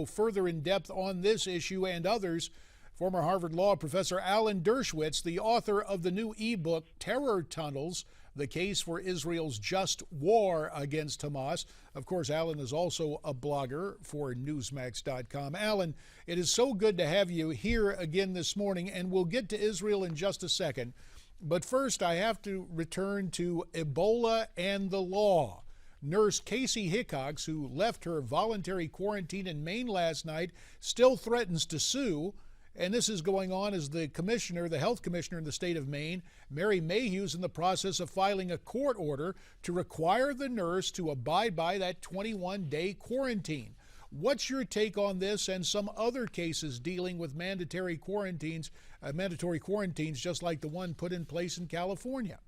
further in depth on this issue and others, former Harvard Law professor Alan Dershowitz, the author of the new ebook, Terror Tunnels, The Case for Israel's Just War Against Hamas. Of course, Alan is also a blogger for Newsmax.com. Alan, it is so good to have you here again this morning, and we'll get to Israel in just a second. But first, I have to return to Ebola and the law. Nurse Casey Hickox, who left her voluntary quarantine in Maine last night, still threatens to sue. And this is going on as the commissioner, the health commissioner in the state of Maine, Mary Mayhew, is in the process of filing a court order to require the nurse to abide by that 21-day quarantine. What's your take on this and some other cases dealing with mandatory quarantines just like the one put in place in California?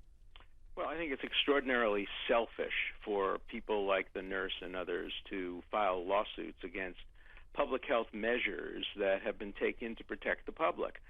Well, I think it's extraordinarily selfish for people like the nurse and others to file lawsuits against public health measures that have been taken to protect the public.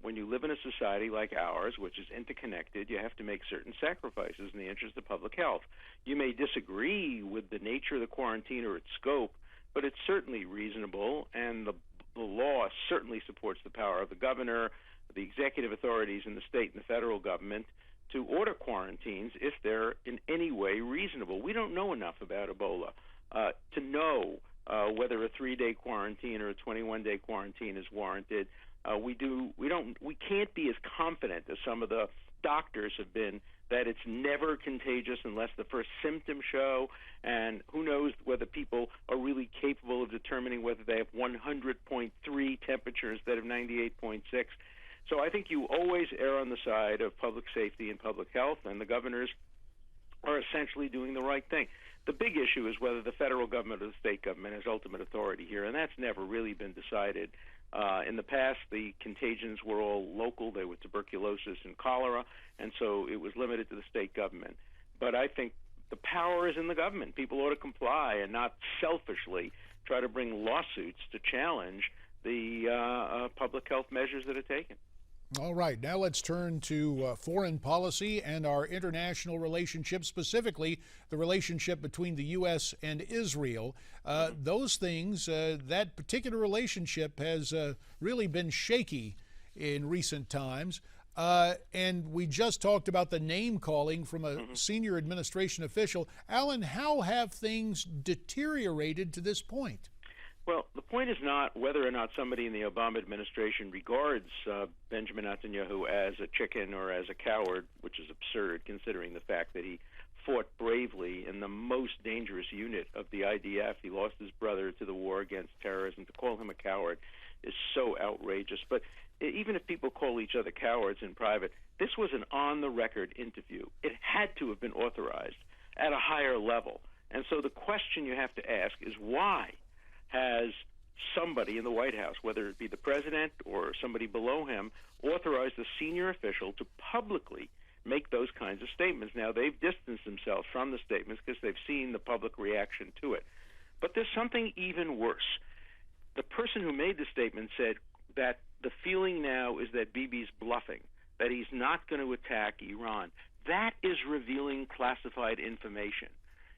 When you live in a society like ours, which is interconnected, you have to make certain sacrifices in the interest of public health. You may disagree with the nature of the quarantine or its scope, but it's certainly reasonable, and the law certainly supports the power of the governor, the executive authorities in the state and the federal government to order quarantines if they're in any way reasonable. We don't know enough about Ebola to know whether a 3-day quarantine or a 21-day quarantine is warranted. We can't be as confident as some of the doctors have been that it's never contagious unless the first symptoms show, and who knows whether people are really capable of determining whether they have 100.3 temperature instead of 98.6. So I think you always err on the side of public safety and public health, and the governors are essentially doing the right thing. The big issue is whether the federal government or the state government has ultimate authority here, and that's never really been decided. In the past, the contagions were all local. They were tuberculosis and cholera, and so it was limited to the state government. But I think the power is in the government. People ought to comply and not selfishly try to bring lawsuits to challenge the public health measures that are taken. All right, now let's turn to foreign policy and our international relationship, specifically the relationship between the U.S. and Israel. Those things, that particular relationship has really been shaky in recent times. And we just talked about the name calling from a senior administration official. Alan, how have things deteriorated to this point? Well, the point is not whether or not somebody in the Obama administration regards Benjamin Netanyahu as a chicken or as a coward, which is absurd considering the fact that he fought bravely in the most dangerous unit of the IDF. He lost his brother to the war against terrorism. To call him a coward is so outrageous. But even if people call each other cowards in private, this was an on-the-record interview. It had to have been authorized at a higher level. And so the question you have to ask is why has somebody in the White House, whether it be the president or somebody below him, authorized a senior official to publicly make those kinds of statements? Now, they've distanced themselves from the statements because they've seen the public reaction to it. But there's something even worse. The person who made the statement said that the feeling now is that Bibi's bluffing, that he's not going to attack Iran. That is revealing classified information.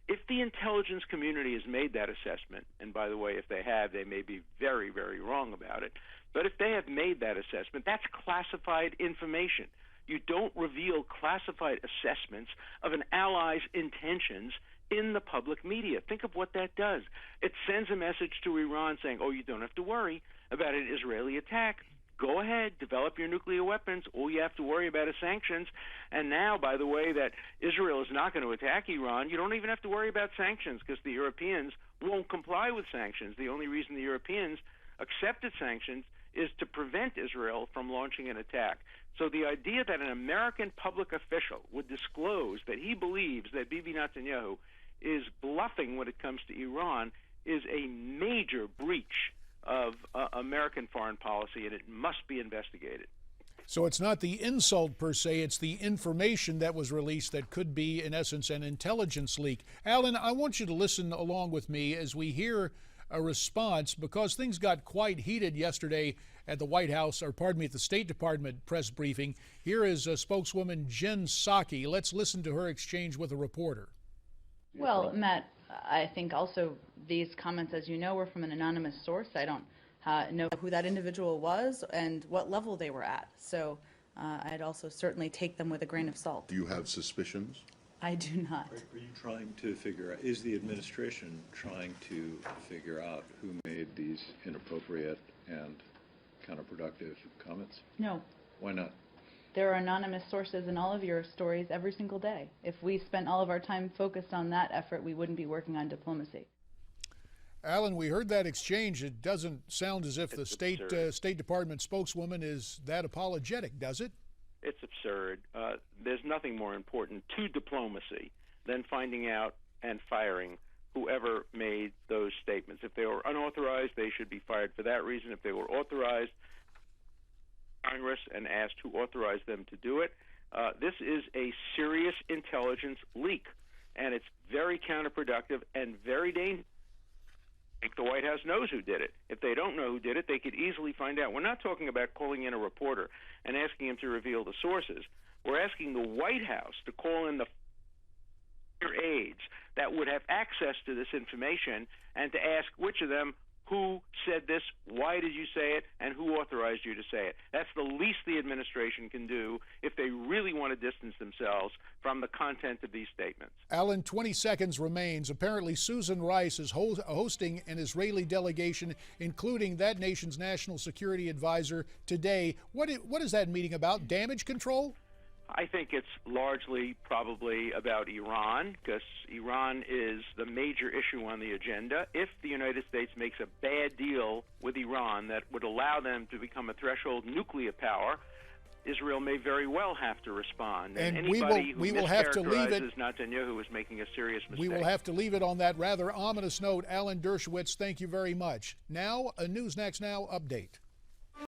If the intelligence community has made that assessment, and by the way, if they have, they may be very, very wrong about it, but if they have made that assessment, that's classified information. You don't reveal classified assessments of an ally's intentions in the public media. Think of what that does. It sends a message to Iran saying, oh, you don't have to worry about an Israeli attack. Go ahead, develop your nuclear weapons. All you have to worry about is sanctions. And now, by the way, that Israel is not going to attack Iran, you don't even have to worry about sanctions because the Europeans won't comply with sanctions. The only reason the Europeans accepted sanctions is to prevent Israel from launching an attack. So the idea that an American public official would disclose that he believes that Bibi Netanyahu is bluffing when it comes to Iran is a major breach of American foreign policy, and it must be investigated. So it's not the insult per se, it's the information that was released that could be, in essence, an intelligence leak. Alan, I want you to listen along with me as we hear a response, because things got quite heated yesterday at the White House, or pardon me, at the State Department press briefing. Here is spokeswoman Jen Psaki. Let's listen to her exchange with a reporter. Well, Matt, I think also these comments, as you know, were from an anonymous source. I don't know who that individual was and what level they were at. So I'd also certainly take them with a grain of salt. Do you have suspicions? I do not. Are you trying to figure out, is the administration trying to figure out who made these inappropriate and counterproductive comments? No. Why not? There are anonymous sources in all of your stories every single day. If we spent all of our time focused on that effort, we wouldn't be working on diplomacy. Alan, we heard that exchange. It doesn't sound as if the State Department spokeswoman is that apologetic, does it? It's absurd. There's nothing more important to diplomacy than finding out and firing whoever made those statements. If they were unauthorized, they should be fired for that reason. If they were authorized, Congress and asked who authorized them to do it. This is a serious intelligence leak, and it's very counterproductive and very dangerous. I think the White House knows who did it. If they don't know who did it, they could easily find out. We're not talking about calling in a reporter and asking him to reveal the sources. We're asking the White House to call in the aides that would have access to this information and to ask which of them who said this, why did you say it, and who authorized you to say it. That's the least the administration can do if they really want to distance themselves from the content of these statements. Alan, 20 seconds remains. Apparently, Susan Rice is hosting an Israeli delegation, including that nation's national security advisor, today. What is that meeting about? Damage control? I think it's largely probably about Iran, because Iran is the major issue on the agenda. If the United States makes a bad deal with Iran that would allow them to become a threshold nuclear power, Israel may very well have to respond. And anybody we who will have to leave it. Netanyahu is making a serious mistake. We will have to leave it on that rather ominous note. Alan Dershowitz, thank you very much. Now, a News Next Now update.